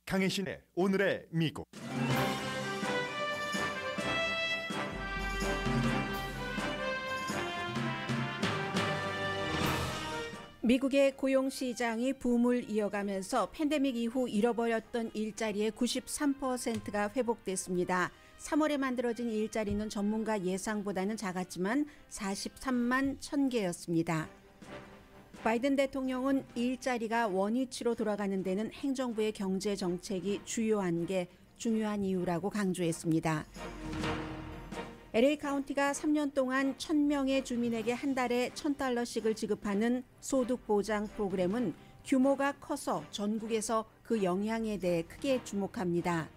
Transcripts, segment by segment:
강혜신의 오늘의 미국. 미국의 고용시장이 붐을 이어가면서 팬데믹 이후 잃어버렸던 일자리의 93%가 회복됐습니다. 3월에 만들어진 일자리는 전문가 예상보다는 작았지만 43만 1000개였습니다. 바이든 대통령은 일자리가 원위치로 돌아가는 데는 행정부의 경제 정책이 중요한 이유라고 강조했습니다. LA 카운티가 3년 동안 1000명의 주민에게 한 달에 $1000씩을 지급하는 소득 보장 프로그램은 규모가 커서 전국에서 그 영향에 대해 크게 주목합니다.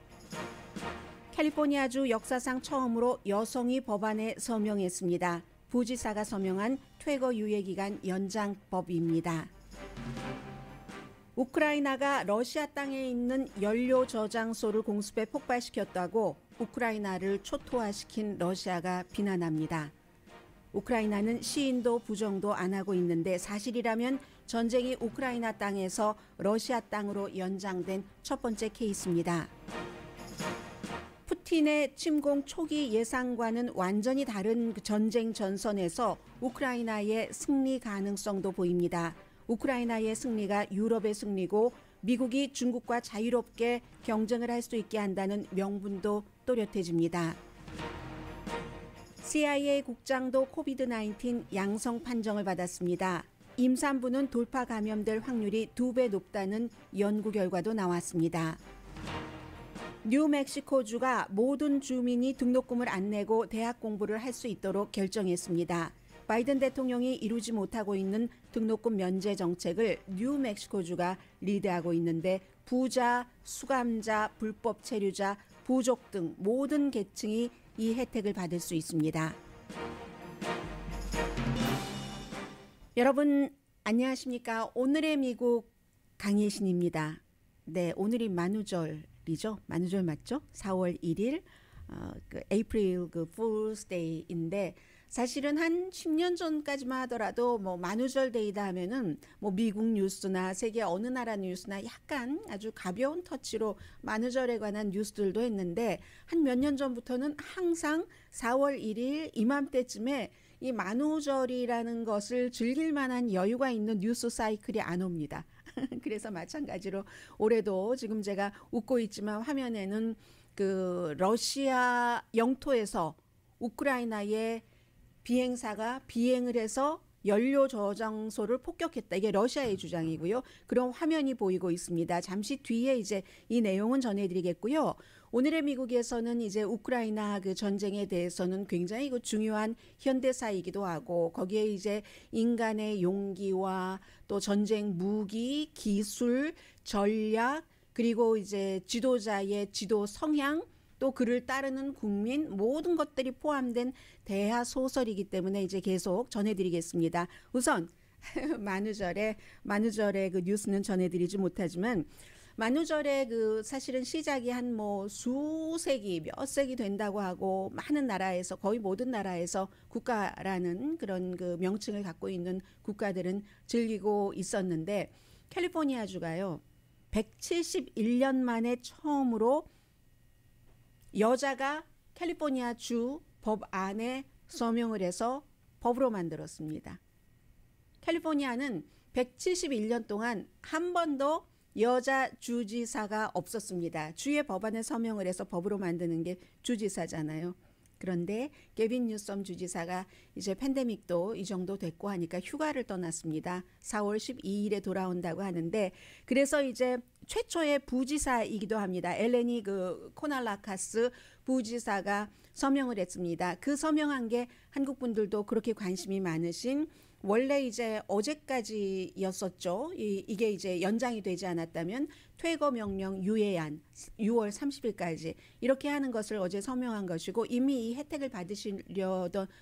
캘리포니아주 역사상 처음으로 여성이 법안에 서명했습니다. 부지사가 서명한 퇴거 유예기간 연장법입니다. 우크라이나가 러시아 땅에 있는 연료 저장소를 공습해 폭발시켰다고 우크라이나를 초토화시킨 러시아가 비난합니다. 우크라이나는 시인도 부정도 안 하고 있는데 사실이라면 전쟁이 우크라이나 땅에서 러시아 땅으로 연장된 첫 번째 케이스입니다. 푸틴의 침공 초기 예상과는 완전히 다른 전쟁 전선에서 우크라이나의 승리 가능성도 보입니다. 우크라이나의 승리가 유럽의 승리고 미국이 중국과 자유롭게 경쟁을 할 수 있게 한다는 명분도 또렷해집니다. CIA 국장도 코비드-19 양성 판정을 받았습니다. 임산부는 돌파 감염될 확률이 2배 높다는 연구 결과도 나왔습니다. 뉴멕시코주가 모든 주민이 등록금을 안 내고 대학 공부를 할 수 있도록 결정했습니다. 바이든 대통령이 이루지 못하고 있는 등록금 면제 정책을 뉴멕시코주가 리드하고 있는데 부자, 수감자, 불법 체류자, 부족 등 모든 계층이 이 혜택을 받을 수 있습니다. 여러분 안녕하십니까? 오늘의 미국 강혜신입니다. 네, 오늘이 만우절이죠. 만우절 맞죠? 4월 1일 에이프릴 Fool's Day인데 사실은 한 10년 전까지만 하더라도 만우절 데이다 하면은 미국 뉴스나 세계 어느 나라 뉴스나 약간 아주 가벼운 터치로 만우절에 관한 뉴스들도 했는데 한 몇 년 전부터는 항상 4월 1일 이맘때쯤에 이 만우절이라는 것을 즐길 만한 여유가 있는 뉴스 사이클이 안 옵니다. 그래서 마찬가지로 올해도 지금 제가 웃고 있지만 화면에는 그 러시아 영토에서 우크라이나의 비행사가 비행을 해서 연료 저장소를 폭격했다. 이게 러시아의 주장이고요. 그런 화면이 보이고 있습니다. 잠시 뒤에 이제 이 내용은 전해드리겠고요. 오늘의 미국에서는 이제 우크라이나 그 전쟁에 대해서는 굉장히 그 중요한 현대사이기도 하고 거기에 이제 인간의 용기와 또 전쟁 무기, 기술, 전략 그리고 이제 지도자의 지도 성향 또 그를 따르는 국민 모든 것들이 포함된 대하 소설이기 때문에 이제 계속 전해드리겠습니다. 우선 만우절의 그 뉴스는 전해드리지 못하지만 만우절의 그 사실은 시작이 한 수세기 몇 세기 된다고 하고 많은 나라에서 거의 모든 나라에서 국가라는 그런 그 명칭을 갖고 있는 국가들은 즐기고 있었는데 캘리포니아주가요 171년 만에 처음으로 여자가 캘리포니아 주 법안에 서명을 해서 법으로 만들었습니다. 캘리포니아는 171년 동안 한 번도 여자 주지사가 없었습니다. 주의 법안에 서명을 해서 법으로 만드는 게 주지사잖아요. 그런데 게빈 뉴섬 주지사가 이제 팬데믹도 이 정도 됐고 하니까 휴가를 떠났습니다. 4월 12일에 돌아온다고 하는데 그래서 이제 최초의 부지사이기도 합니다. 엘레니 그 코날라카스 부지사가 서명을 했습니다. 그 서명한 게 한국 분들도 그렇게 관심이 많으신 원래 이제 어제까지였었죠. 이게 이제 연장이 되지 않았다면 퇴거 명령 유예안 6월 30일까지 이렇게 하는 것을 어제 서명한 것이고 이미 이 혜택을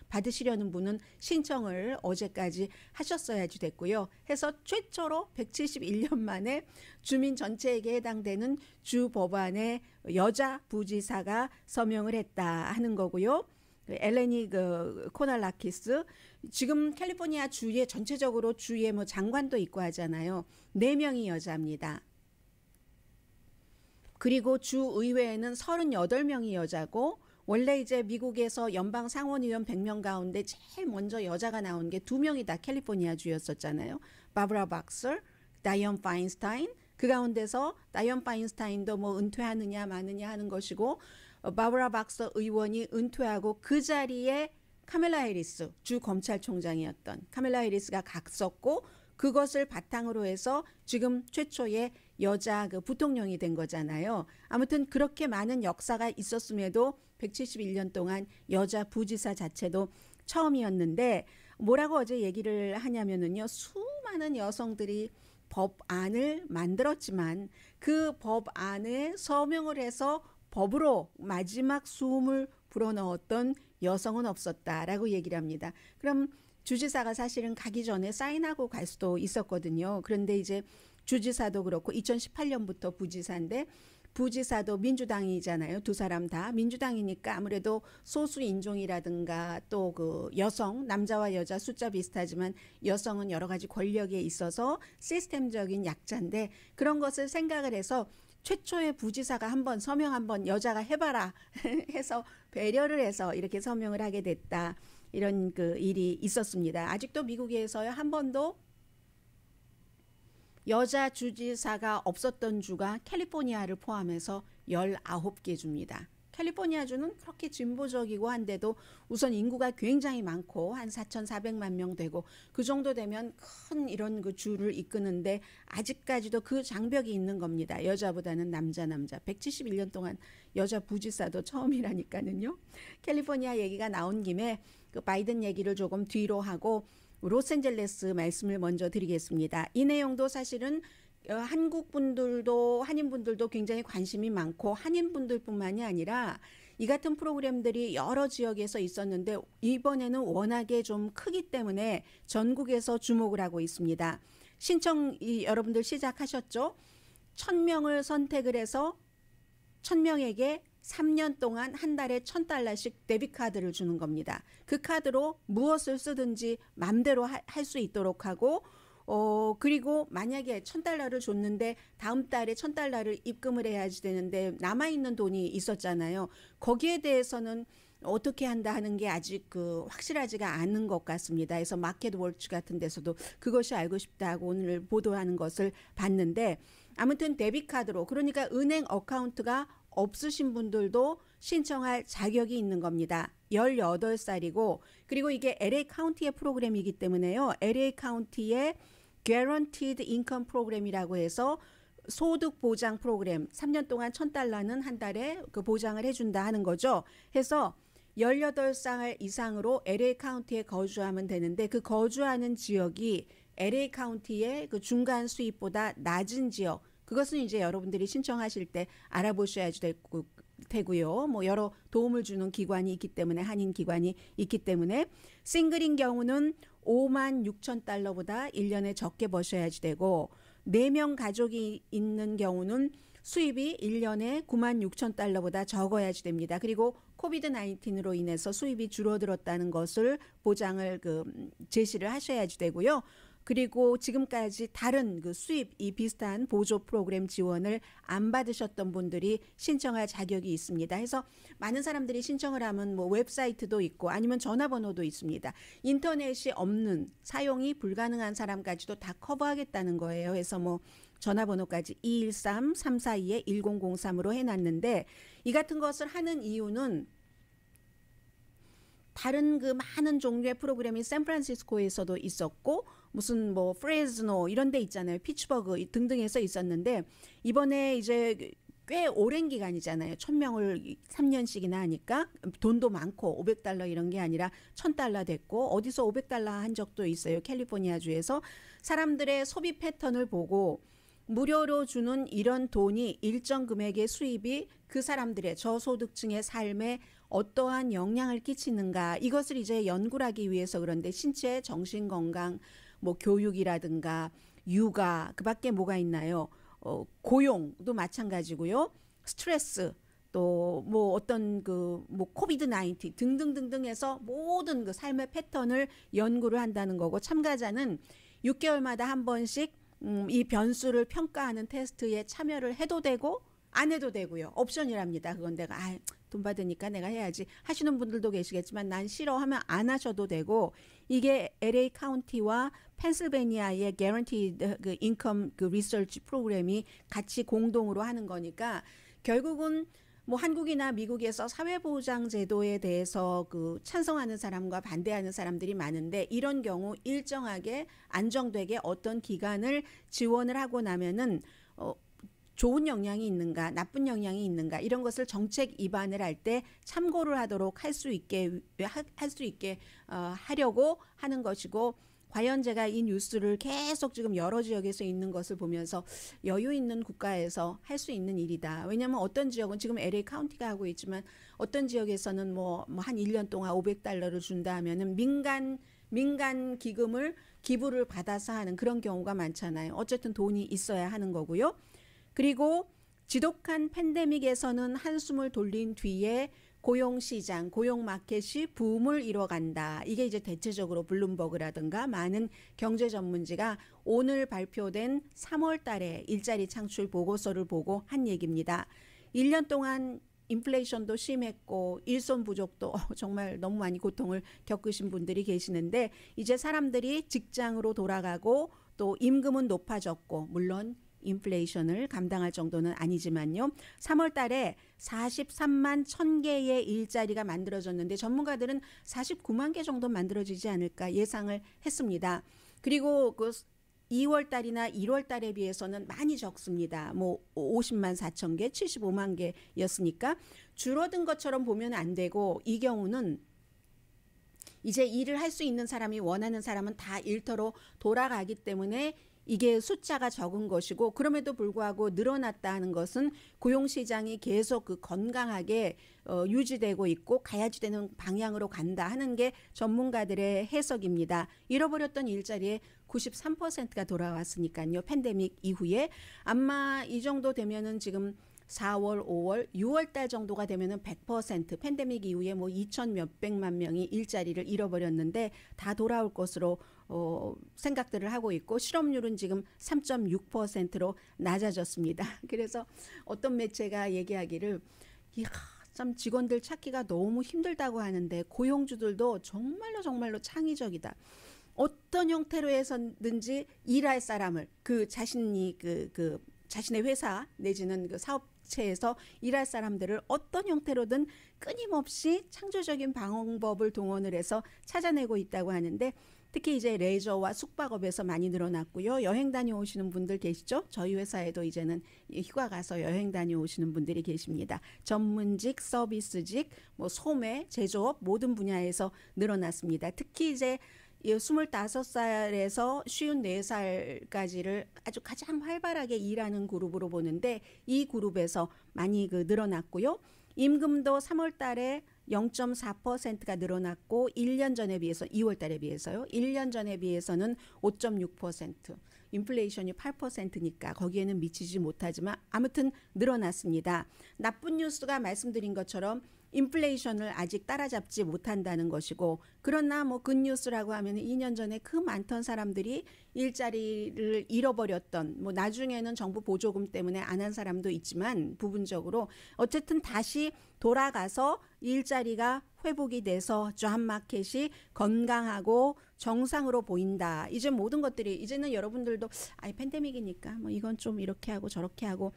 받으시려는 분은 신청을 어제까지 하셨어야지 됐고요. 해서 최초로 171년 만에 주민 전체에게 해당되는 주 법안에 여자 부지사가 서명을 했다 하는 거고요. 엘레니 그 코날라키스 지금 캘리포니아 주에 전체적으로 주에 장관도 있고 하잖아요. 4명이 여자입니다. 그리고 주 의회에는 38명이 여자고 원래 이제 미국에서 연방 상원의원 100명 가운데 제일 먼저 여자가 나온 게 2명이 다 캘리포니아 주였었잖아요. 바브라 박서, 다이언 파인스타인. 그 가운데서 다이언 파인스타인도 뭐 은퇴하느냐 마느냐 하는 것이고 바브라 박서 의원이 은퇴하고 그 자리에 카멜라 해리스 주 검찰총장이었던 카멜라 해리스가 갔었고 그것을 바탕으로 해서 지금 최초의 여자 그 부통령이 된 거잖아요. 아무튼 그렇게 많은 역사가 있었음에도 171년 동안 여자 부지사 자체도 처음이었는데 뭐라고 어제 얘기를 하냐면은요. 수많은 여성들이 법안을 만들었지만 그 법안에 서명을 해서 법으로 마지막 숨을 불어넣었던 여성은 없었다라고 얘기를 합니다. 그럼 주지사가 사실은 가기 전에 사인하고 갈 수도 있었거든요. 그런데 이제 주지사도 그렇고 2018년부터 부지사인데 부지사도 민주당이잖아요. 두 사람 다 민주당이니까 아무래도 소수 인종이라든가 또 그 여성, 남자와 여자 숫자 비슷하지만 여성은 여러 가지 권력에 있어서 시스템적인 약자인데 그런 것을 생각을 해서 최초의 부지사가 한번 서명 한번 여자가 해봐라 해서 배려를 해서 이렇게 서명을 하게 됐다. 이런 그 일이 있었습니다. 아직도 미국에서요 한 번도 여자 주지사가 없었던 주가 캘리포니아를 포함해서 19개 주입니다. 캘리포니아 주는 그렇게 진보적이고 한데도 우선 인구가 굉장히 많고 한 4,400만 명 되고 그 정도 되면 큰 이런 그 주를 이끄는데 아직까지도 그 장벽이 있는 겁니다. 여자보다는 남자 171년 동안 여자 부지사도 처음이라니까는요. 캘리포니아 얘기가 나온 김에 그 바이든 얘기를 조금 뒤로 하고 로스앤젤레스 말씀을 먼저 드리겠습니다. 이 내용도 사실은 한국 분들도 한인 분들도 굉장히 관심이 많고 한인 분들뿐만이 아니라 이 같은 프로그램들이 여러 지역에서 있었는데 이번에는 워낙에 좀 크기 때문에 전국에서 주목을 하고 있습니다. 신청 여러분들 시작하셨죠? 1,000명을 선택을 해서 1,000명에게 3년 동안 한 달에 $1,000씩 데비카드를 주는 겁니다. 그 카드로 무엇을 쓰든지 맘대로 할 수 있도록 하고 그리고 만약에 $1,000를 줬는데 다음 달에 $1,000를 입금을 해야지 되는데 남아있는 돈이 있었잖아요. 거기에 대해서는 어떻게 한다 하는 게 아직 그 확실하지가 않은 것 같습니다. 그래서 마켓워치 같은 데서도 그것이 알고 싶다 하고 오늘 보도하는 것을 봤는데 아무튼 데비카드로 그러니까 은행 어카운트가 없으신 분들도 신청할 자격이 있는 겁니다. 18살이고 그리고 이게 LA 카운티의 프로그램이기 때문에요. LA 카운티의 Guaranteed Income 프로그램이라고 해서 소득 보장 프로그램 3년 동안 $1,000는 한 달에 그 보장을 해준다 하는 거죠. 해서 18살 이상으로 LA 카운티에 거주하면 되는데 그 거주하는 지역이 LA 카운티의 그 중간 수입보다 낮은 지역 그것은 이제 여러분들이 신청하실 때 알아보셔야 되고요. 뭐 여러 도움을 주는 기관이 있기 때문에 한인 기관이 있기 때문에 싱글인 경우는 $56,000보다 1년에 적게 버셔야지 되고 4명 가족이 있는 경우는 수입이 1년에 $96,000보다 적어야지 됩니다. 그리고 코비드 19으로 인해서 수입이 줄어들었다는 것을 보장을 제시를 하셔야지 되고요. 그리고 지금까지 다른 그 수입이 비슷한 보조 프로그램 지원을 안 받으셨던 분들이 신청할 자격이 있습니다. 해서 많은 사람들이 신청을 하면 뭐 웹사이트도 있고 아니면 전화번호도 있습니다. 인터넷이 없는 사용이 불가능한 사람까지도 다 커버하겠다는 거예요. 그래서 뭐 전화번호까지 213-342-1003으로 해놨는데 이 같은 것을 하는 이유는 다른 그 많은 종류의 프로그램이 샌프란시스코에서도 있었고 무슨 뭐 프레즈노 이런 데 있잖아요. 피츠버그 등등에서 있었는데 이번에 이제 꽤 오랜 기간이잖아요. 1,000명을 3년씩이나 하니까 돈도 많고 $500 이런 게 아니라 $1,000 됐고 어디서 $500 한 적도 있어요. 캘리포니아 주에서 사람들의 소비 패턴을 보고 무료로 주는 이런 돈이 일정 금액의 수입이 그 사람들의 저소득층의 삶에 어떠한 영향을 끼치는가 이것을 이제 연구를 하기 위해서 그런데 신체 정신건강 뭐 교육이라든가 육아 그밖에 뭐가 있나요? 고용도 마찬가지고요. 스트레스 또 뭐 어떤 그 뭐 코비드 19 등등등등 해서 모든 그 삶의 패턴을 연구를 한다는 거고 참가자는 6개월마다 한 번씩 이 변수를 평가하는 테스트에 참여를 해도 되고 안 해도 되고요. 옵션이랍니다. 그건 내가 돈 받으니까 내가 해야지 하시는 분들도 계시겠지만 난 싫어하면 안 하셔도 되고 이게 LA 카운티와 펜실베니아의 Guaranteed 그 인컴 그 리서치 프로그램이 같이 공동으로 하는 거니까 결국은 뭐 한국이나 미국에서 사회보장 제도에 대해서 그 찬성하는 사람과 반대하는 사람들이 많은데 이런 경우 일정하게 안정되게 어떤 기간을 지원을 하고 나면은 좋은 영향이 있는가 나쁜 영향이 있는가 이런 것을 정책 입안을 할 때 참고를 하도록 할 수 있게 하려고 하는 것이고 과연 제가 이 뉴스를 계속 지금 여러 지역에서 있는 것을 보면서 여유 있는 국가에서 할 수 있는 일이다. 왜냐하면 어떤 지역은 지금 LA 카운티가 하고 있지만 어떤 지역에서는 뭐 한 1년 동안 $500를 준다 하면은 민간 기금을 기부를 받아서 하는 그런 경우가 많잖아요. 어쨌든 돈이 있어야 하는 거고요. 그리고 지독한 팬데믹에서는 한숨을 돌린 뒤에 고용시장, 고용마켓이 붐을 이뤄간다. 이게 이제 대체적으로 블룸버그라든가 많은 경제 전문지가 오늘 발표된 3월 달에 일자리 창출 보고서를 보고 한 얘기입니다. 1년 동안 인플레이션도 심했고 일손 부족도 정말 너무 많이 고통을 겪으신 분들이 계시는데 이제 사람들이 직장으로 돌아가고 또 임금은 높아졌고 물론 인플레이션을 감당할 정도는 아니지만요. 3월 달에 43만 1,000개의 일자리가 만들어졌는데 전문가들은 49만 개 정도 만들어지지 않을까 예상을 했습니다. 그리고 그 2월 달이나 1월 달에 비해서는 많이 적습니다. 뭐 50만 4천 개, 75만 개였으니까 줄어든 것처럼 보면 안 되고 이 경우는 이제 일을 할 수 있는 사람이 원하는 사람은 다 일터로 돌아가기 때문에 이게 숫자가 적은 것이고 그럼에도 불구하고 늘어났다 하는 것은 고용시장이 계속 그 건강하게 유지되고 있고 가야지 되는 방향으로 간다 하는 게 전문가들의 해석입니다. 잃어버렸던 일자리의 93%가 돌아왔으니까요. 팬데믹 이후에 아마 이 정도 되면은 지금 4월, 5월, 6월 달 정도가 되면은 100% 팬데믹 이후에 뭐 2천 몇백만 명이 일자리를 잃어버렸는데 다 돌아올 것으로 생각들을 하고 있고 실업률은 지금 3.6%로 낮아졌습니다. 그래서 어떤 매체가 얘기하기를 참 직원들 찾기가 너무 힘들다고 하는데 고용주들도 정말로 창의적이다. 어떤 형태로 해서든지 일할 사람을 그 자신이 그 자신의 회사 내지는 그 사업체에서 일할 사람들을 어떤 형태로든 끊임없이 창조적인 방법을 동원을 해서 찾아내고 있다고 하는데 특히 이제 레저와 숙박업에서 많이 늘어났고요. 여행 다녀오시는 분들 계시죠? 저희 회사에도 이제는 휴가 가서 여행 다녀오시는 분들이 계십니다. 전문직, 서비스직, 뭐 소매, 제조업 모든 분야에서 늘어났습니다. 특히 이제 25살에서 54살까지를 아주 가장 활발하게 일하는 그룹으로 보는데 이 그룹에서 많이 늘어났고요. 임금도 3월 달에 0.4%가 늘어났고 1년 전에 비해서 2월 달에 비해서요. 1년 전에 비해서는 5.6%. 인플레이션이 8%니까 거기에는 미치지 못하지만 아무튼 늘어났습니다. 나쁜 뉴스가 말씀드린 것처럼 인플레이션을 아직 따라잡지 못한다는 것이고 그러나 뭐 굿뉴스라고 하면 2년 전에 그 많던 사람들이 일자리를 잃어버렸던 뭐 나중에는 정부 보조금 때문에 안 한 사람도 있지만 부분적으로 어쨌든 다시 돌아가서 일자리가 회복이 돼서 잡마켓이 건강하고 정상으로 보인다. 이제 모든 것들이 이제는 여러분들도 팬데믹이니까 뭐 이건 좀 이렇게 하고 저렇게 하고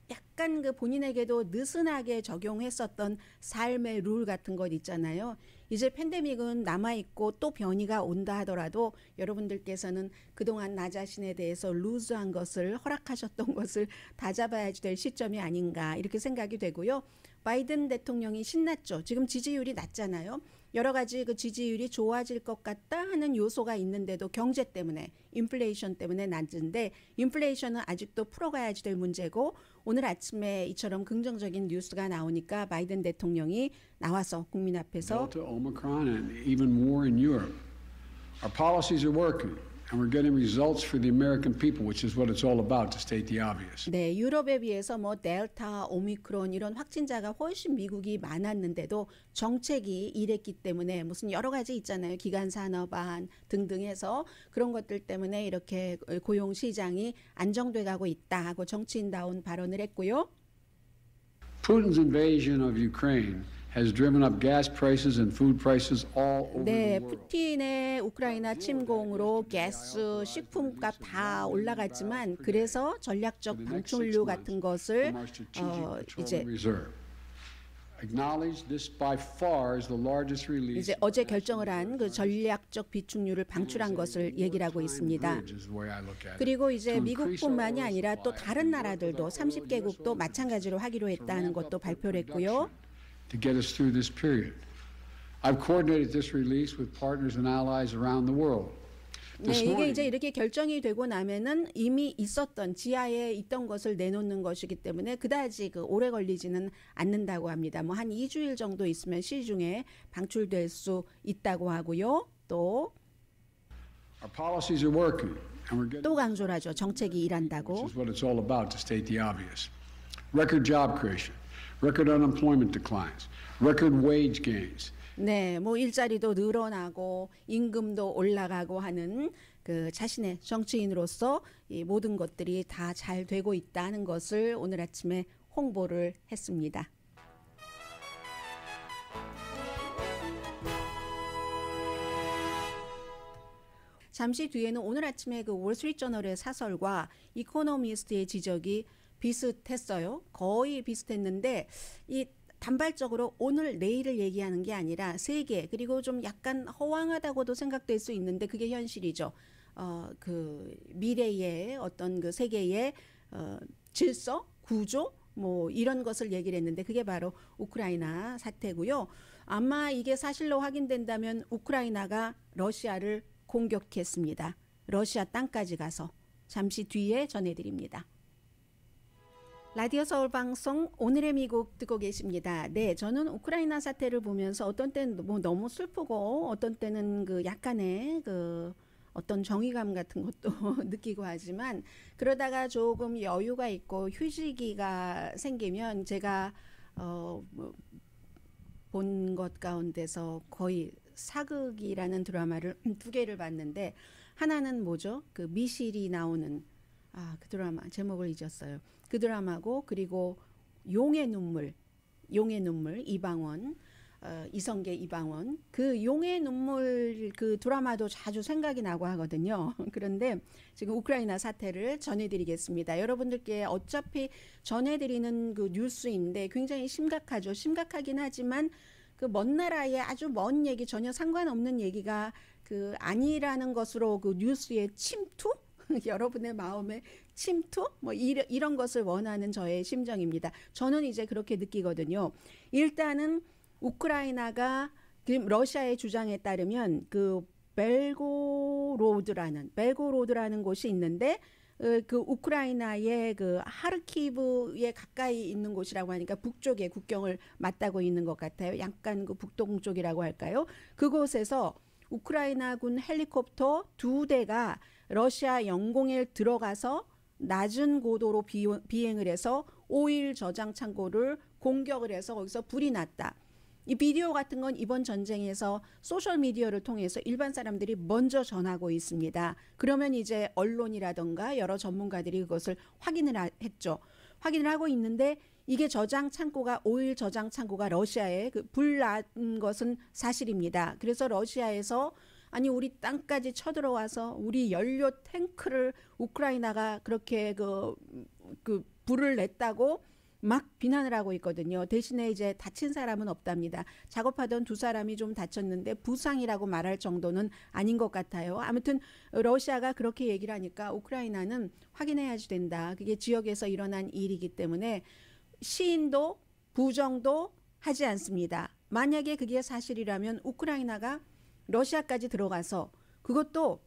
약간 그 본인에게도 느슨하게 적용했었던 삶의 룰 같은 것 있잖아요. 이제 팬데믹은 남아있고 또 변이가 온다 하더라도 여러분들께서는 그동안 나 자신에 대해서 루즈한 것을 허락하셨던 것을 다잡아야지 될 시점이 아닌가 이렇게 생각이 되고요. 바이든 대통령이 신났죠. 지금 지지율이 낮잖아요. 여러 가지 그 지지율이 좋아질 것 같다 하는 요소가 있는데도 경제 때문에 인플레이션 때문에 낮은데 인플레이션은 아직도 풀어가야지 될 문제고 오늘 아침에 이처럼 긍정적인 뉴스가 나오니까 바이든 대통령이 나와서 국민 앞에서 Delta, Omicron, and even more in Europe. Our policies are working. and we're getting results for the American people, which is what it's all about, to state the obvious. 네, 유럽에 비해서 뭐 델타, 오미크론 이런 확진자가 훨씬 미국이 많았는데도 정책이 이랬기 때문에 무슨 여러 가지 있잖아요. 기간 산업안 등등 해서 그런 것들 때문에 이렇게 고용 시장이 안정돼 가고 있다 하고 정치인다운 발언을 했고요. Putin's invasion of Ukraine has driven up gas prices and food prices all over 네, the world. 푸틴의 우크라이나 침공으로 가스, 식품값 다 올라갔지만 그래서 전략적 방출류 같은 것을 이제 어제 결정을 한 그 전략적 비축류를 방출한 것을 얘기를 하고 있습니다. 그리고 이제 미국뿐만이 아니라 또 다른 나라들도 30개국도 마찬가지로 하기로 했다는 것도 발표를 했고요. To get us through this period. I've coordinated this release with partners and allies around the world. 네, 이게 이제 이렇게 결정이 되고 나면은 이미 있었던 지하에 있던 것을 내놓는 것이기 때문에 그다지 오래 걸리지는 않는다고 합니다. 뭐 한 2주일 정도 있으면 시중에 방출될 수 있다고 하고요. 또 Our policies are working, and we're getting. 또 강조를 하죠. 정책이 일한다고. Which is what it's all about, to state the obvious. Record job creation. Record unemployment declines, record wage gains. 네, 뭐 일자리도 늘어나고 임금도 올라가고 하는 그 자신의 정치인으로서 이 모든 것들이 다 잘 되고 있다는 것을 오늘 아침에 홍보를 했습니다. 잠시 뒤에는 오늘 아침에 그 월스트리트저널의 사설과 이코노미스트의 지적이 비슷했어요. 거의 비슷했는데 이 단발적으로 오늘 내일을 얘기하는 게 아니라 세계 그리고 좀 약간 허황하다고도 생각될 수 있는데 그게 현실이죠. 그 미래의 어떤 그 세계의 질서, 구조 뭐 이런 것을 얘기를 했는데 그게 바로 우크라이나 사태고요. 아마 이게 사실로 확인된다면 우크라이나가 러시아를 공격했습니다. 러시아 땅까지 가서 잠시 뒤에 전해드립니다. 라디오 서울 방송 오늘의 미국 듣고 계십니다. 네, 저는 우크라이나 사태를 보면서 어떤 때는 뭐 너무 슬프고 어떤 때는 그 약간의 그 어떤 정의감 같은 것도 느끼고 하지만 그러다가 조금 여유가 있고 휴지기가 생기면 제가 본 것 가운데서 거의 사극이라는 드라마를 2개를 봤는데 하나는 뭐죠? 그 미실이 나오는 그 드라마 제목을 잊었어요. 그 드라마고 그리고 용의 눈물 이방원 이성계 이방원 그 용의 눈물 그 드라마도 자주 생각이 나고 하거든요. 그런데 지금 우크라이나 사태를 전해드리겠습니다. 여러분들께 어차피 전해드리는 그 뉴스인데 굉장히 심각하죠. 심각하긴 하지만 그 먼 나라의 아주 먼 얘기 전혀 상관없는 얘기가 그 아니라는 것으로 그 뉴스의 침투 여러분의 마음에 침투 뭐 이런 것을 원하는 저의 심정입니다. 저는 이제 그렇게 느끼거든요. 일단은 우크라이나가 러시아의 주장에 따르면 그 벨고로드라는 곳이 있는데 그 우크라이나의 그 하르키브에 가까이 있는 곳이라고 하니까 북쪽에 국경을 맞다고 있는 것 같아요. 약간 그 북동쪽이라고 할까요? 그곳에서 우크라이나군 헬리콥터 2대가 러시아 영공에 들어가서 낮은 고도로 비행을 해서 오일 저장 창고를 공격을 해서 거기서 불이 났다. 이 비디오 같은 건 이번 전쟁에서 소셜미디어를 통해서 일반 사람들이 먼저 전하고 있습니다. 그러면 이제 언론이라던가 여러 전문가들이 그것을 확인을 했죠. 확인을 하고 있는데 이게 저장 창고가 오일 저장 창고가 러시아에 그 불 난 것은 사실입니다. 그래서 러시아에서 아니 우리 땅까지 쳐들어와서 우리 연료 탱크를 우크라이나가 그렇게 그 불을 냈다고 막 비난을 하고 있거든요. 대신에 이제 다친 사람은 없답니다. 작업하던 2사람이 좀 다쳤는데 부상이라고 말할 정도는 아닌 것 같아요. 아무튼 러시아가 그렇게 얘기를 하니까 우크라이나는 확인해야지 된다. 그게 지역에서 일어난 일이기 때문에 시인도 부정도 하지 않습니다. 만약에 그게 사실이라면 우크라이나가 러시아까지 들어가서 그것도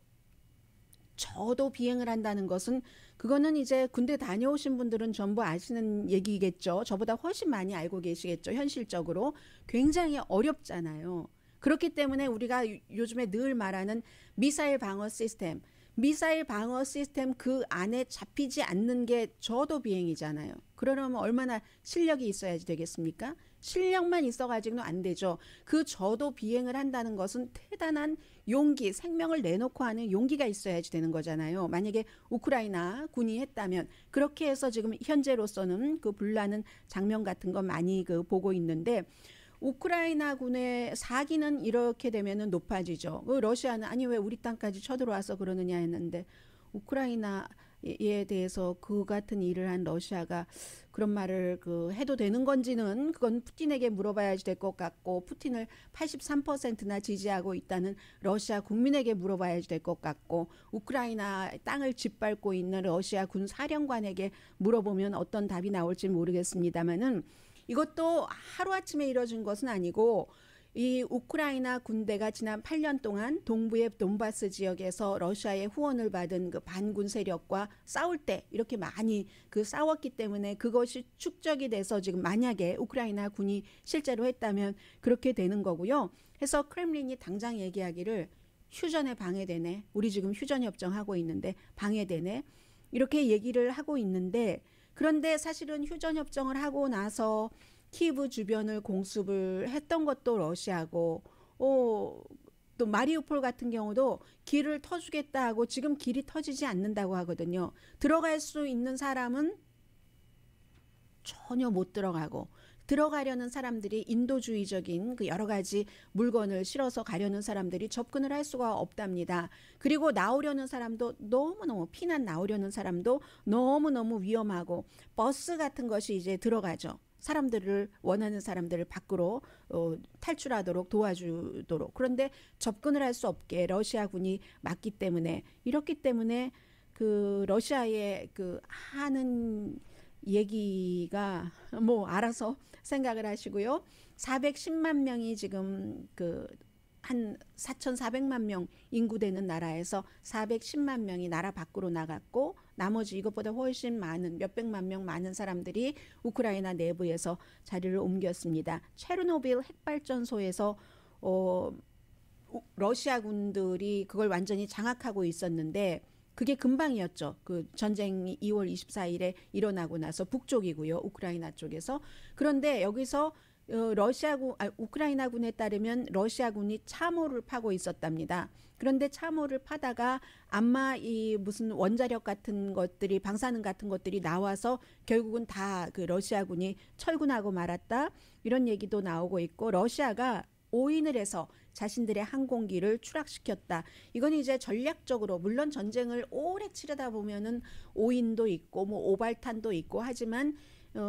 저도 비행을 한다는 것은 그거는 이제 군대 다녀오신 분들은 전부 아시는 얘기겠죠. 저보다 훨씬 많이 알고 계시겠죠. 현실적으로 굉장히 어렵잖아요. 그렇기 때문에 우리가 요즘에 늘 말하는 미사일 방어 시스템, 미사일 방어 시스템 그 안에 잡히지 않는 게 저도 비행이잖아요. 그러려면 얼마나 실력이 있어야지 되겠습니까? 실력만 있어가지고는 안 되죠. 그 저도 비행을 한다는 것은 대단한 용기, 생명을 내놓고 하는 용기가 있어야지 되는 거잖아요. 만약에 우크라이나 군이 했다면 그렇게 해서 지금 현재로서는 그 불나는 장면 같은 거 많이 그 보고 있는데 우크라이나 군의 사기는 이렇게 되면은 높아지죠. 러시아는 아니 왜 우리 땅까지 쳐들어와서 그러느냐 했는데 우크라이나에 대해서 그 같은 일을 한 러시아가 그런 말을 그 해도 되는 건지는 그건 푸틴에게 물어봐야지 될 것 같고 푸틴을 83%나 지지하고 있다는 러시아 국민에게 물어봐야지 될 것 같고 우크라이나 땅을 짓밟고 있는 러시아 군 사령관에게 물어보면 어떤 답이 나올지 모르겠습니다만은 이것도 하루아침에 이뤄진 것은 아니고 이 우크라이나 군대가 지난 8년 동안 동부의 돈바스 지역에서 러시아의 후원을 받은 그 반군 세력과 싸울 때 이렇게 많이 그 싸웠기 때문에 그것이 축적이 돼서 지금 만약에 우크라이나 군이 실제로 했다면 그렇게 되는 거고요. 해서 크렘린이 당장 얘기하기를 휴전에 방해되네. 우리 지금 휴전 협정하고 있는데 방해되네. 이렇게 얘기를 하고 있는데 그런데 사실은 휴전 협정을 하고 나서 키예브 주변을 공습을 했던 것도 러시아고 또 마리우폴 같은 경우도 길을 터주겠다 하고 지금 길이 터지지 않는다고 하거든요. 들어갈 수 있는 사람은 전혀 못 들어가고 들어가려는 사람들이 인도주의적인 그 여러 가지 물건을 실어서 가려는 사람들이 접근을 할 수가 없답니다. 그리고 나오려는 사람도 너무너무 피난 나오려는 사람도 너무너무 위험하고 버스 같은 것이 이제 들어가죠. 사람들을 원하는 사람들을 밖으로 탈출하도록 도와주도록. 그런데 접근을 할 수 없게 러시아군이 막기 때문에 이렇기 때문에 그 러시아의 그 하는 얘기가 뭐 알아서 생각을 하시고요. 410만 명이 지금 그 한 4,400만 명 인구 되는 나라에서 410만 명이 나라 밖으로 나갔고 나머지 이것보다 훨씬 많은 몇백만 명 많은 사람들이 우크라이나 내부에서 자리를 옮겼습니다. 체르노빌 핵발전소에서 러시아 군들이 그걸 완전히 장악하고 있었는데 그게 금방이었죠. 그 전쟁이 2월 24일에 일어나고 나서 북쪽이고요. 우크라이나 쪽에서. 그런데 여기서 우크라이나군에 따르면 러시아군이 참호를 파고 있었답니다. 그런데 참호를 파다가 아마 이 무슨 원자력 같은 것들이 방사능 같은 것들이 나와서 결국은 다 그 러시아군이 철군하고 말았다. 이런 얘기도 나오고 있고 러시아가 오인을 해서 자신들의 항공기를 추락시켰다. 이건 이제 전략적으로 물론 전쟁을 오래 치르다 보면은 오인도 있고 뭐 오발탄도 있고 하지만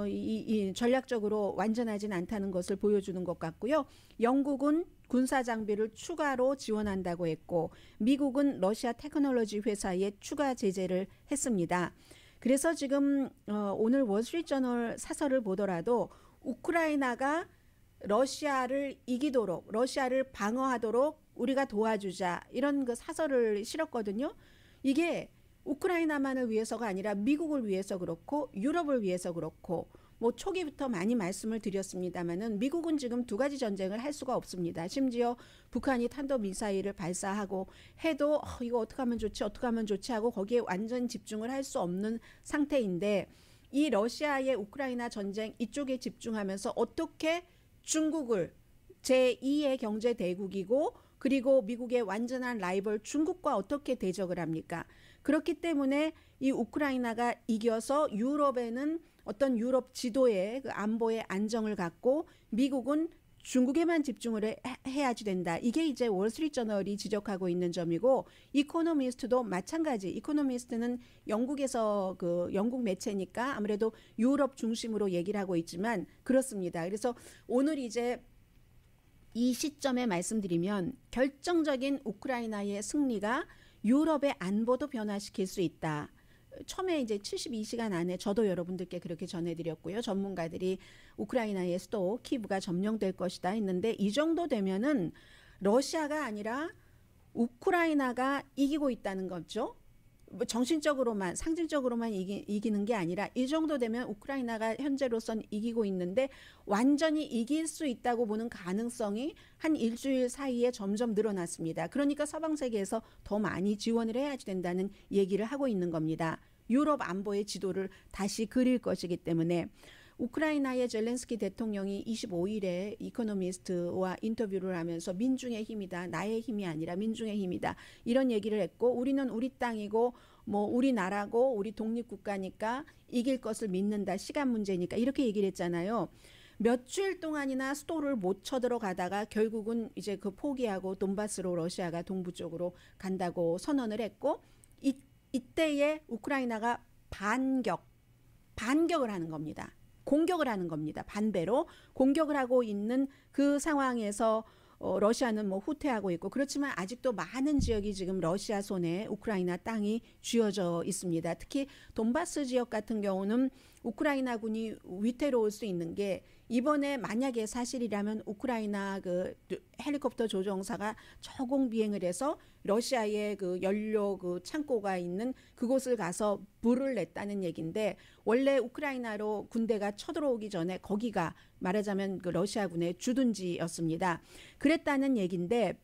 이 전략적으로 완전하진 않다는 것을 보여주는 것 같고요. 영국은 군사 장비를 추가로 지원한다고 했고 미국은 러시아 테크놀로지 회사에 추가 제재를 했습니다. 그래서 지금 오늘 월스트리트저널 사설을 보더라도 우크라이나가 러시아를 이기도록 러시아를 방어하도록 우리가 도와주자 이런 그 사설을 실었거든요. 이게 우크라이나만을 위해서가 아니라 미국을 위해서 그렇고 유럽을 위해서 그렇고 뭐 초기부터 많이 말씀을 드렸습니다마는 미국은 지금 두 가지 전쟁을 할 수가 없습니다. 심지어 북한이 탄도미사일을 발사하고 해도 이거 어떻게 하면 좋지 하고 거기에 완전 집중을 할 수 없는 상태인데 이 러시아의 우크라이나 전쟁 이쪽에 집중하면서 어떻게 중국을 제2의 경제 대국이고 그리고 미국의 완전한 라이벌 중국과 어떻게 대적을 합니까? 그렇기 때문에 이 우크라이나가 이겨서 유럽에는 어떤 유럽 지도의 그 안보의 안정을 갖고 미국은 중국에만 집중을 해야지 된다. 이게 이제 월스트리트저널이 지적하고 있는 점이고 이코노미스트도 마찬가지. 이코노미스트는 영국에서 그 영국 매체니까 아무래도 유럽 중심으로 얘기를 하고 있지만 그렇습니다. 그래서 오늘 이제 이 시점에 말씀드리면 결정적인 우크라이나의 승리가 유럽의 안보도 변화시킬 수 있다. 처음에 이제 72시간 안에 저도 여러분들께 그렇게 전해드렸고요. 전문가들이 우크라이나의 수도 키예브가 점령될 것이다 했는데 이 정도 되면은 러시아가 아니라 우크라이나가 이기고 있다는 거죠. 뭐 정신적으로만 상징적으로만 이기는 게 아니라 이 정도 되면 우크라이나가 현재로선 이기고 있는데 완전히 이길 수 있다고 보는 가능성이 한 일주일 사이에 점점 늘어났습니다. 그러니까 서방 세계에서 더 많이 지원을 해야 된다는 얘기를 하고 있는 겁니다. 유럽 안보의 지도를 다시 그릴 것이기 때문에 우크라이나의 젤렌스키 대통령이 25일에 이코노미스트와 인터뷰를 하면서 민중의 힘이다. 나의 힘이 아니라 민중의 힘이다. 이런 얘기를 했고 우리는 우리 땅이고 뭐 우리 나라고 우리 독립국가니까 이길 것을 믿는다. 시간 문제니까 이렇게 얘기를 했잖아요. 몇 주일 동안이나 수도를 못 쳐들어가다가 결국은 이제 그 포기하고 돈바스로 러시아가 동부 쪽으로 간다고 선언을 했고 이때에 우크라이나가 반격을 하는 겁니다. 공격을 하는 겁니다. 반대로 공격을 하고 있는 그 상황에서 러시아는 뭐 후퇴하고 있고 그렇지만 아직도 많은 지역이 지금 러시아 손에 우크라이나 땅이 쥐어져 있습니다. 특히 돈바스 지역 같은 경우는 우크라이나군이 위태로울 수 있는 게 이번에 만약에 사실이라면 우크라이나 그 헬리콥터 조종사가 저공 비행을 해서 러시아의 그 연료 그 창고가 있는 그곳을 가서 불을 냈다는 얘기인데 원래 우크라이나로 군대가 쳐들어오기 전에 거기가 말하자면 그 러시아군의 주둔지였습니다. 그랬다는 얘기인데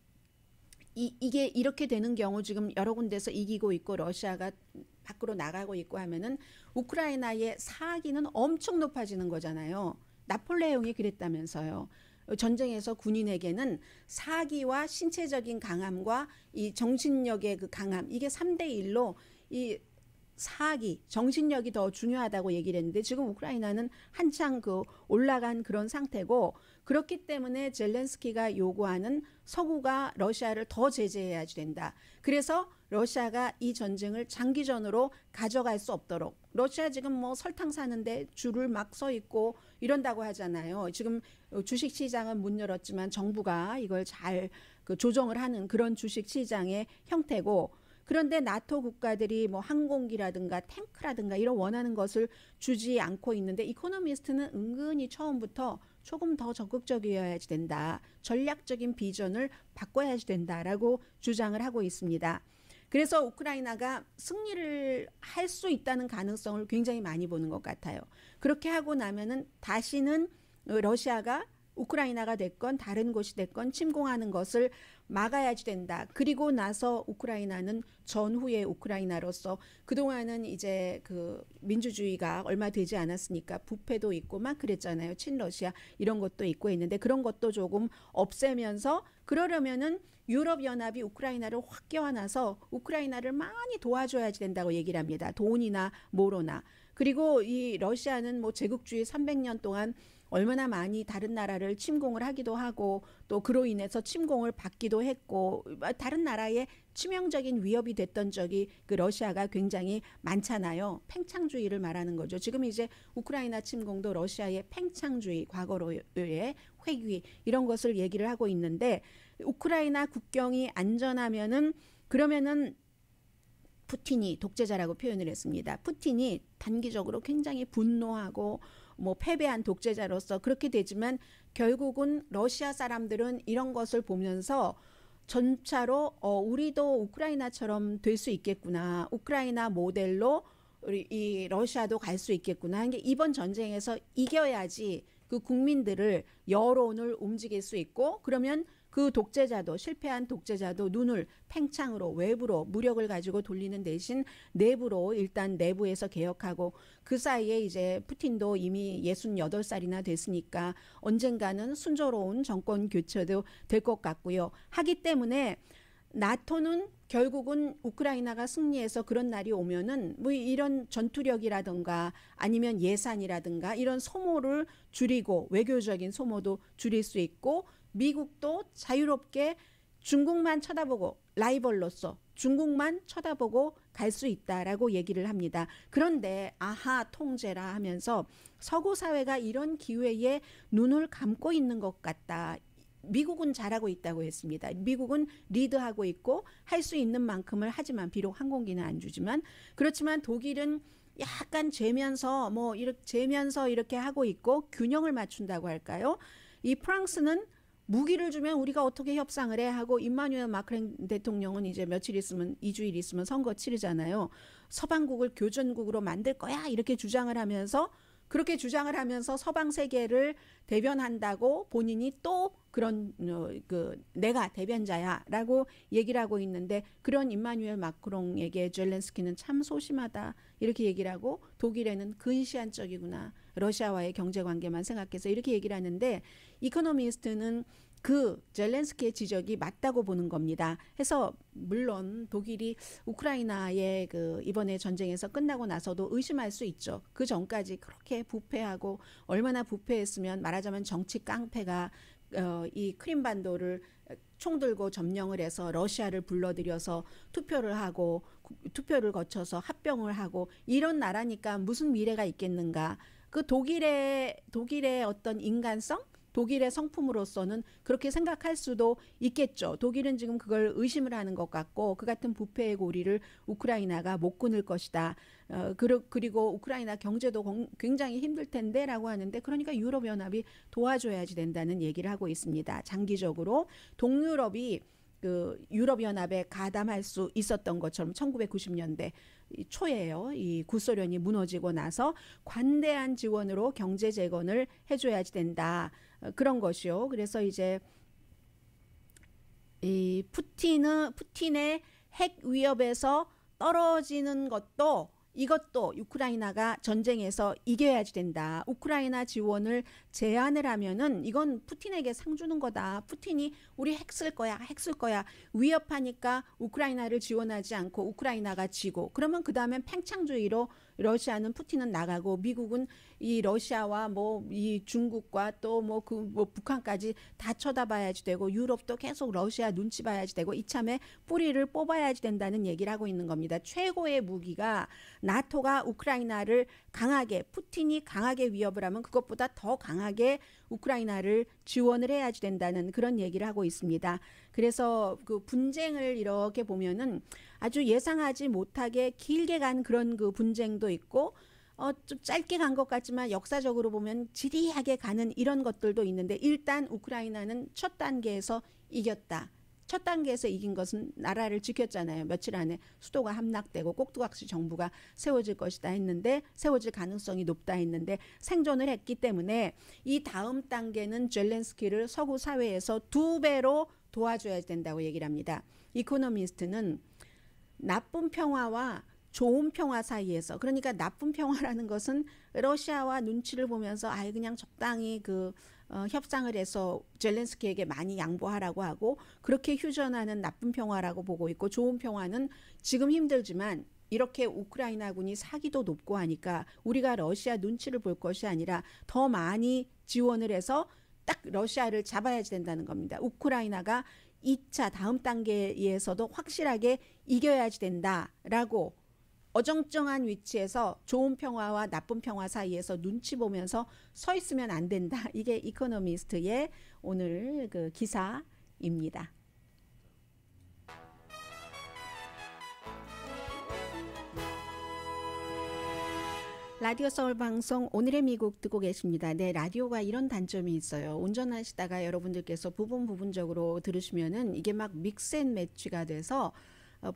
이게 이렇게 되는 경우 지금 여러 군데서 이기고 있고 러시아가 밖으로 나가고 있고 하면은 우크라이나의 사기는 엄청 높아지는 거잖아요. 나폴레옹이 그랬다면서요. 전쟁에서 군인에게는 사기와 신체적인 강함과 이 정신력의 그 강함 이게 3대1로 이 사기, 정신력이 더 중요하다고 얘기를 했는데 지금 우크라이나는 한창 그 올라간 그런 상태고 그렇기 때문에 젤렌스키가 요구하는 서구가 러시아를 더 제재해야 된다. 그래서 러시아가 이 전쟁을 장기전으로 가져갈 수 없도록 러시아 지금 뭐 설탕 사는데 줄을 막 서 있고 이런다고 하잖아요. 지금 주식시장은 문 열었지만 정부가 이걸 잘 그 조정을 하는 그런 주식시장의 형태고 그런데 나토 국가들이 뭐 항공기라든가 탱크라든가 이런 원하는 것을 주지 않고 있는데 이코노미스트는 은근히 처음부터 조금 더 적극적이어야 된다. 전략적인 비전을 바꿔야 된다라고 주장을 하고 있습니다. 그래서 우크라이나가 승리를 할 수 있다는 가능성을 굉장히 많이 보는 것 같아요. 그렇게 하고 나면은 다시는 러시아가 우크라이나가 됐건 다른 곳이 됐건 침공하는 것을 막아야지 된다. 그리고 나서 우크라이나는 전후의 우크라이나로서 그동안은 이제 그 민주주의가 얼마 되지 않았으니까 부패도 있고 막 그랬잖아요. 친러시아 이런 것도 있고 있는데 그런 것도 조금 없애면서 그러려면은 유럽연합이 우크라이나를 확 껴안아서 우크라이나를 많이 도와줘야지 된다고 얘기를 합니다. 돈이나 뭐로나. 그리고 이 러시아는 뭐 제국주의 300년 동안 얼마나 많이 다른 나라를 침공을 하기도 하고 또 그로 인해서 침공을 받기도 했고 다른 나라에 치명적인 위협이 됐던 적이 그 러시아가 굉장히 많잖아요. 팽창주의를 말하는 거죠. 지금 이제 우크라이나 침공도 러시아의 팽창주의, 과거로의 회귀 이런 것을 얘기를 하고 있는데 우크라이나 국경이 안전하면은 그러면은 푸틴이 독재자라고 표현을 했습니다. 푸틴이 단기적으로 굉장히 분노하고 뭐 패배한 독재자로서 그렇게 되지만 결국은 러시아 사람들은 이런 것을 보면서 전차로 우리도 우크라이나처럼 될 수 있겠구나. 우크라이나 모델로 우리 이 러시아도 갈 수 있겠구나. 이게 이번 전쟁에서 이겨야지 그 국민들을 여론을 움직일 수 있고 그러면 그 독재자도 실패한 독재자도 눈을 팽창으로 외부로 무력을 가지고 돌리는 대신 내부로 일단 내부에서 개혁하고 그 사이에 이제 푸틴도 이미 68살이나 됐으니까 언젠가는 순조로운 정권 교체도 될 것 같고요. 하기 때문에 나토는 결국은 우크라이나가 승리해서 그런 날이 오면은 뭐 이런 전투력이라든가 아니면 예산이라든가 이런 소모를 줄이고 외교적인 소모도 줄일 수 있고 미국도 자유롭게 중국만 쳐다보고 라이벌로서 중국만 쳐다보고 갈 수 있다라고 얘기를 합니다. 그런데 아하 통제라 하면서 서구 사회가 이런 기회에 눈을 감고 있는 것 같다. 미국은 잘하고 있다고 했습니다. 미국은 리드하고 있고 할 수 있는 만큼을 하지만 비록 항공기는 안 주지만 그렇지만 독일은 약간 재면서 이렇게 하고 있고 균형을 맞춘다고 할까요? 이 프랑스는 무기를 주면 우리가 어떻게 협상을 해 하고 임마누엘 마크롱 대통령은 이제 며칠 있으면 2주일 있으면 선거 치르잖아요. 서방국을 교전국으로 만들 거야 이렇게 주장을 하면서 그렇게 주장을 하면서 서방 세계를 대변한다고 본인이 또 그런 내가 대변자야라고 얘기를 하고 있는데 그런 임마누엘 마크롱에게 젤렌스키는 참 소심하다 이렇게 얘기를 하고 독일에는 근시안적이구나 러시아와의 경제 관계만 생각해서 이렇게 얘기를 하는데 이코노미스트는 그 젤렌스키의 지적이 맞다고 보는 겁니다. 해서 물론 독일이 우크라이나의 그 이번에 전쟁에서 끝나고 나서도 의심할 수 있죠. 그 전까지 그렇게 부패하고 얼마나 부패했으면 말하자면 정치 깡패가 이 크림반도를 총 들고 점령을 해서 러시아를 불러들여서 투표를 하고 투표를 거쳐서 합병을 하고 이런 나라니까 무슨 미래가 있겠는가. 그 독일의 어떤 인간성 독일의 성품으로서는 그렇게 생각할 수도 있겠죠. 독일은 지금 그걸 의심을 하는 것 같고 그 같은 부패의 고리를 우크라이나가 못 끊을 것이다. 그리고 우크라이나 경제도 굉장히 힘들 텐데 라고 하는데 그러니까 유럽연합이 도와줘야지 된다는 얘기를 하고 있습니다. 장기적으로 동유럽이 그 유럽연합에 가담할 수 있었던 것처럼 1990년대 초에요. 이 구소련이 무너지고 나서 관대한 지원으로 경제 재건을 해줘야지 된다. 그런 것이요. 그래서 이제 이 푸틴의 핵 위협에서 떨어지는 것도 이것도 우크라이나가 전쟁에서 이겨야지 된다. 우크라이나 지원을 제한을 하면은 이건 푸틴에게 상 주는 거다. 푸틴이 우리 핵 쓸 거야. 위협하니까 우크라이나를 지원하지 않고 우크라이나가 지고 그러면 그 다음엔 팽창주의로 러시아는 푸틴은 나가고 미국은 이 러시아와 뭐 이 중국과 또 뭐 북한까지 다 쳐다봐야지 되고 유럽도 계속 러시아 눈치 봐야지 되고 이참에 뿌리를 뽑아야지 된다는 얘기를 하고 있는 겁니다. 최고의 무기가 나토가 우크라이나를 강하게 푸틴이 강하게 위협을 하면 그것보다 더 강하게 우크라이나를 지원을 해야지 된다는 그런 얘기를 하고 있습니다. 그래서 그 분쟁을 이렇게 보면은 아주 예상하지 못하게 길게 간 그런 그 분쟁도 있고 좀 짧게 간 것 같지만 역사적으로 보면 지리하게 가는 이런 것들도 있는데 일단 우크라이나는 첫 단계에서 이겼다. 첫 단계에서 이긴 것은 나라를 지켰잖아요. 며칠 안에 수도가 함락되고 꼭두각시 정부가 세워질 것이다 했는데 세워질 가능성이 높다 했는데 생존을 했기 때문에 이 다음 단계는 젤렌스키를 서구 사회에서 2배로 도와줘야 된다고 얘기를 합니다. 이코노미스트는 나쁜 평화와 좋은 평화 사이에서 그러니까 나쁜 평화라는 것은 러시아와 눈치를 보면서 아예 그냥 적당히 협상을 해서 젤렌스키에게 많이 양보하라고 하고 그렇게 휴전하는 나쁜 평화라고 보고 있고 좋은 평화는 지금 힘들지만 이렇게 우크라이나군이 사기도 높고 하니까 우리가 러시아 눈치를 볼 것이 아니라 더 많이 지원을 해서 딱 러시아를 잡아야지 된다는 겁니다. 우크라이나가 2차 다음 단계에서도 확실하게 이겨야지 된다라고 어정쩡한 위치에서 좋은 평화와 나쁜 평화 사이에서 눈치 보면서 서 있으면 안 된다. 이게 이코노미스트의 오늘 그 기사입니다. 라디오 서울 방송 오늘의 미국 듣고 계십니다. 네, 라디오가 이런 단점이 있어요. 운전하시다가 여러분들께서 부분적으로 들으시면은 이게 막 믹스 앤 매치가 돼서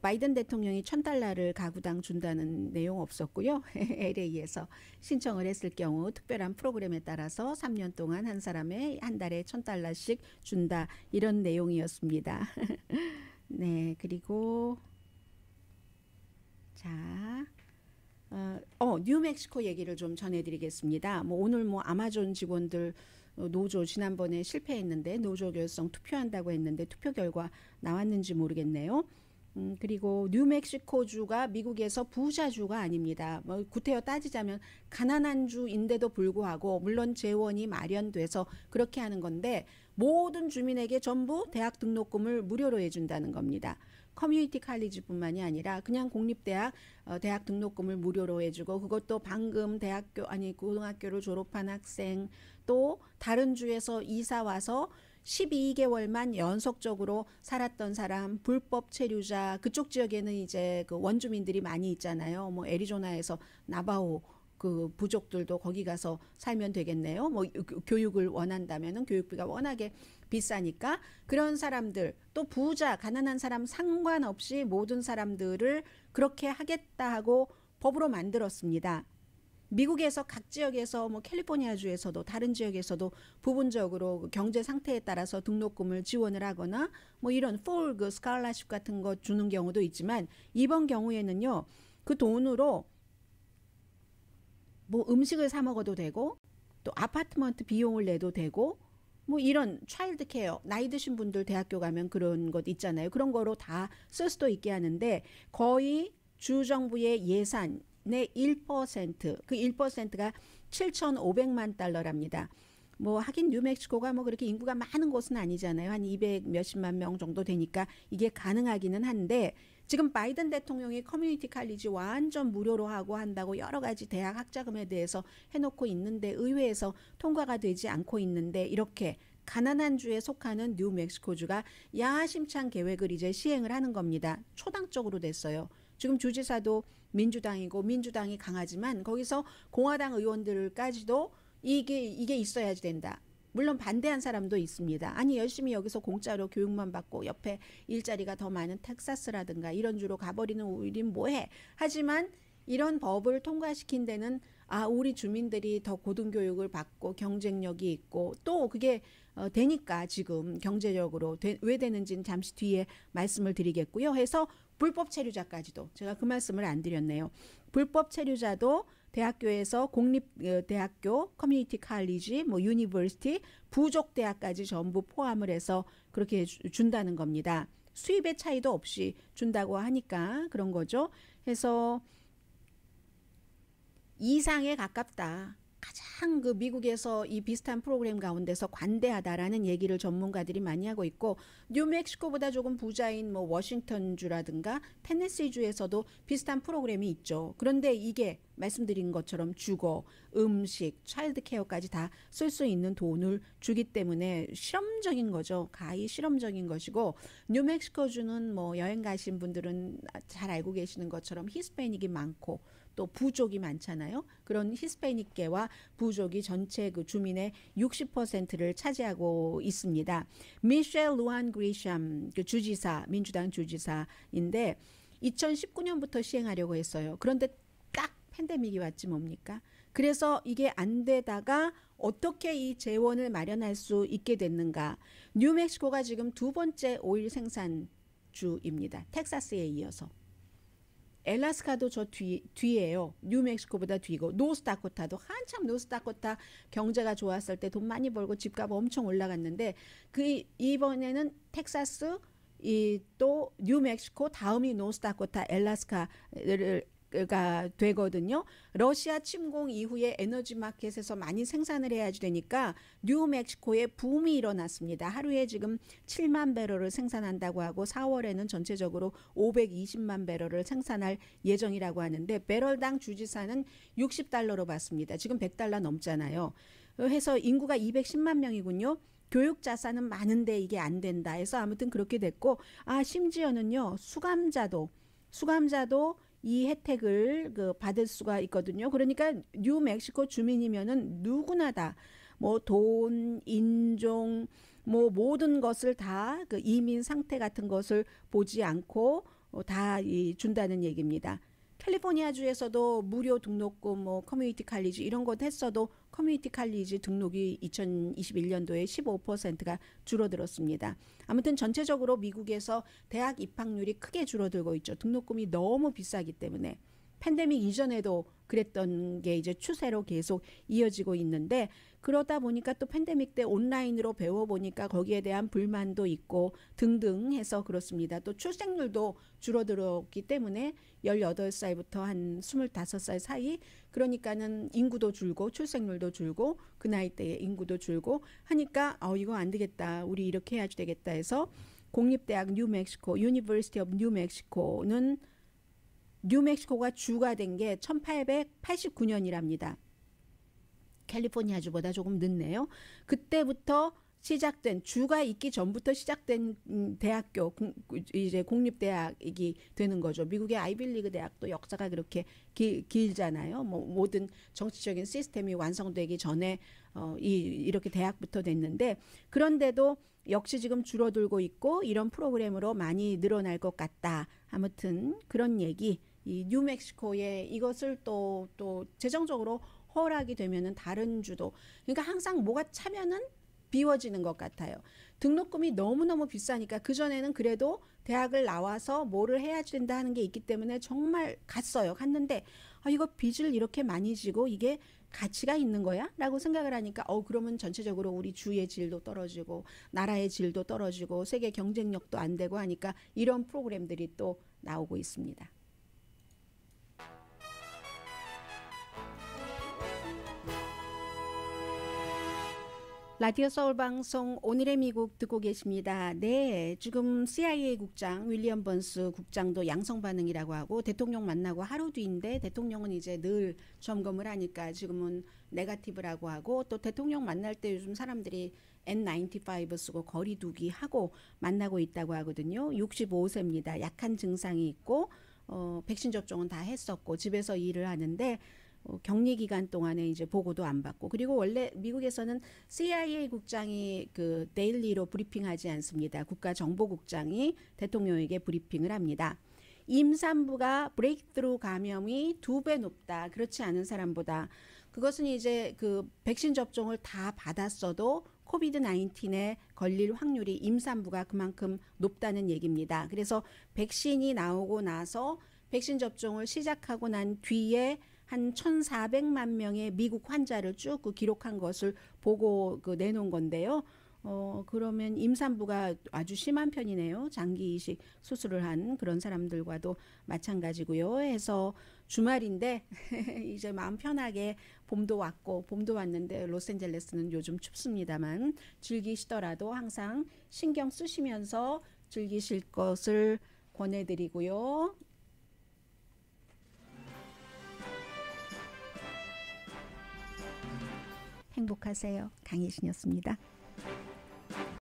바이든 대통령이 $1,000를 가구당 준다는 내용 없었고요. LA에서 신청을 했을 경우 특별한 프로그램에 따라서 3년 동안 한 사람에 한 달에 $1,000씩 준다 이런 내용이었습니다. 네, 그리고 자. 뉴멕시코 얘기를 좀 전해드리겠습니다. 오늘 아마존 직원들 노조 지난번에 실패했는데 노조 결성 투표한다고 했는데 투표 결과 나왔는지 모르겠네요. 그리고 뉴멕시코주가 미국에서 부자주가 아닙니다. 구태여 따지자면 가난한 주인데도 불구하고 물론 재원이 마련돼서 그렇게 하는 건데 모든 주민에게 전부 대학 등록금을 무료로 해준다는 겁니다. 커뮤니티 칼리지뿐만이 아니라 그냥 공립대학 대학 등록금을 무료로 해주고 그것도 방금 고등학교를 졸업한 학생 또 다른 주에서 이사 와서 12개월만 연속적으로 살았던 사람, 불법 체류자, 그쪽 지역에는 이제 그 원주민들이 많이 있잖아요. 애리조나에서 나바호 그 부족들도 거기 가서 살면 되겠네요. 뭐 교육을 원한다면은 교육비가 워낙에 비싸니까 그런 사람들 또 부자 가난한 사람 상관없이 모든 사람들을 그렇게 하겠다 하고 법으로 만들었습니다. 미국에서 각 지역에서 뭐 캘리포니아주에서도 다른 지역에서도 부분적으로 경제 상태에 따라서 등록금을 지원을 하거나 뭐 이런 풀 그 스칼라십 같은 거 주는 경우도 있지만 이번 경우에는요 그 돈으로 뭐 음식을 사 먹어도 되고 또 아파트먼트 비용을 내도 되고 뭐 이런 차일드 케어 나이 드신 분들 대학교 가면 그런 것 있잖아요. 그런 거로 다 쓸 수도 있게 하는데 거의 주정부의 예산의 1%, 그 1%가 7,500만 달러랍니다. 뭐 하긴 뉴멕시코가 뭐 그렇게 인구가 많은 곳은 아니잖아요. 한 200 몇십만 명 정도 되니까 이게 가능하기는 한데 지금 바이든 대통령이 커뮤니티 칼리지 완전 무료로 하고 한다고 여러 가지 대학 학자금에 대해서 해놓고 있는데 의회에서 통과가 되지 않고 있는데 이렇게 가난한 주에 속하는 뉴멕시코주가 야심찬 계획을 이제 시행을 하는 겁니다. 초당적으로 됐어요. 지금 주지사도 민주당이고 민주당이 강하지만 거기서 공화당 의원들까지도 이게 있어야지 된다. 물론 반대한 사람도 있습니다. 아니 열심히 여기서 공짜로 교육만 받고 옆에 일자리가 더 많은 텍사스라든가 이런 주로 가버리는 우린 뭐해. 하지만 이런 법을 통과시킨 데는 우리 주민들이 더 고등교육을 받고 경쟁력이 있고 또 그게 되니까 지금 경제적으로 왜 되는지는 잠시 뒤에 말씀을 드리겠고요. 해서 불법 체류자까지도 제가 그 말씀을 안 드렸네요. 불법 체류자도 대학교에서 공립대학교, 커뮤니티 칼리지, 뭐 유니버시티, 부족대학까지 전부 포함을 해서 그렇게 준다는 겁니다. 수입의 차이도 없이 준다고 하니까 그런 거죠. 해서 이상에 가깝다. 가장 그 미국에서 이 비슷한 프로그램 가운데서 관대하다라는 얘기를 전문가들이 많이 하고 있고 뉴멕시코보다 조금 부자인 뭐 워싱턴주라든가 테네시주에서도 비슷한 프로그램이 있죠. 그런데 이게 말씀드린 것처럼 주거, 음식, 차일드 케어까지 다 쓸 수 있는 돈을 주기 때문에 실험적인 거죠. 가히 실험적인 것이고 뉴멕시코주는 뭐 여행 가신 분들은 잘 알고 계시는 것처럼 히스패닉이 많고 또 부족이 많잖아요. 그런 히스패닉계와 부족이 전체 그 주민의 60%를 차지하고 있습니다. 미셸 루안 그리샴 그 주지사, 민주당 주지사인데 2019년부터 시행하려고 했어요. 그런데 딱 팬데믹이 왔지 뭡니까? 그래서 이게 안 되다가 어떻게 이 재원을 마련할 수 있게 됐는가? 뉴멕시코가 지금 두 번째 오일 생산주입니다. 텍사스에 이어서. 엘라스카도 저 뒤에요. 뉴멕시코보다 뒤고 노스다코타도 한참 노스다코타 경제가 좋았을 때 돈 많이 벌고 집값 엄청 올라갔는데 그 이번에는 텍사스 또 뉴멕시코 다음이 노스다코타 엘라스카를 가 되거든요. 러시아 침공 이후에 에너지 마켓에서 많이 생산을 해야지 되니까 뉴멕시코에 붐이 일어났습니다. 하루에 지금 7만 배럴을 생산한다고 하고 4월에는 전체적으로 520만 배럴을 생산할 예정이라고 하는데 배럴당 주지사는 60달러로 받습니다. 지금 100달러 넘잖아요. 해서 인구가 210만 명이군요. 교육 자산은 많은데 이게 안 된다 해서 아무튼 그렇게 됐고 심지어는요. 수감자도 이 혜택을 받을 수가 있거든요. 그러니까 뉴멕시코 주민이면은 누구나 다 뭐 돈, 인종, 뭐 모든 것을 다 그 이민 상태 같은 것을 보지 않고 다 준다는 얘기입니다. 캘리포니아주에서도 무료 등록금, 뭐 커뮤니티 칼리지 이런 것 했어도 커뮤니티 칼리지 등록이 2021년도에 15%가 줄어들었습니다. 아무튼 전체적으로 미국에서 대학 입학률이 크게 줄어들고 있죠. 등록금이 너무 비싸기 때문에. 팬데믹 이전에도 그랬던 게 이제 추세로 계속 이어지고 있는데 그러다 보니까 또 팬데믹 때 온라인으로 배워보니까 거기에 대한 불만도 있고 등등 해서 그렇습니다. 또 출생률도 줄어들었기 때문에 18살부터 한 25살 사이 그러니까는 인구도 줄고 출생률도 줄고 그 나이 때에 인구도 줄고 하니까 이거 안 되겠다. 우리 이렇게 해야지 되겠다 해서 공립대학 뉴멕시코 유니버시티 오브 뉴멕시코는 뉴멕시코가 주가 된 게 1889년이랍니다. 캘리포니아주보다 조금 늦네요. 그때부터 시작된 주가 있기 전부터 시작된 대학교 이제 공립대학이 되는 거죠. 미국의 아이비리그 대학도 역사가 그렇게 길잖아요. 뭐 모든 정치적인 시스템이 완성되기 전에 이렇게 대학부터 됐는데 그런데도 역시 지금 줄어들고 있고 이런 프로그램으로 많이 늘어날 것 같다. 아무튼 그런 얘기. 이 뉴멕시코에 이것을 또 재정적으로 허락이 되면은 다른 주도 그러니까 항상 뭐가 차면은 비워지는 것 같아요. 등록금이 너무너무 비싸니까 그전에는 그래도 대학을 나와서 뭐를 해야 된다 하는 게 있기 때문에 정말 갔는데 이거 빚을 이렇게 많이 지고 이게 가치가 있는 거야? 라고 생각을 하니까 그러면 전체적으로 우리 주의 질도 떨어지고 나라의 질도 떨어지고 세계 경쟁력도 안 되고 하니까 이런 프로그램들이 또 나오고 있습니다. 라디오 서울 방송 오늘의 미국 듣고 계십니다. 네, 지금 CIA 국장 윌리엄 번스 국장도 양성 반응이라고 하고 대통령 만나고 하루 뒤인데 대통령은 이제 늘 점검을 하니까 지금은 네거티브라고 하고 또 대통령 만날 때 요즘 사람들이 N95 쓰고 거리 두기 하고 만나고 있다고 하거든요. 65세입니다. 약한 증상이 있고 백신 접종은 다 했었고 집에서 일을 하는데 격리 기간 동안에 이제 보고도 안 받고 그리고 원래 미국에서는 CIA 국장이 그 데일리로 브리핑하지 않습니다. 국가정보국장이 대통령에게 브리핑을 합니다. 임산부가 브레이크스루 감염이 2배 높다. 그렇지 않은 사람보다 그것은 이제 그 백신 접종을 다 받았어도 코비드 19에 걸릴 확률이 임산부가 그만큼 높다는 얘기입니다. 그래서 백신이 나오고 나서 백신 접종을 시작하고 난 뒤에 한 1,400만 명의 미국 환자를 쭉 기록한 것을 보고 내놓은 건데요. 그러면 임산부가 아주 심한 편이네요. 장기 이식 수술을 한 그런 사람들과도 마찬가지고요. 해서 주말인데 이제 마음 편하게 봄도 왔는데 로스앤젤레스는 요즘 춥습니다만 즐기시더라도 항상 신경 쓰시면서 즐기실 것을 권해드리고요. 행복하세요. 강혜신이었습니다.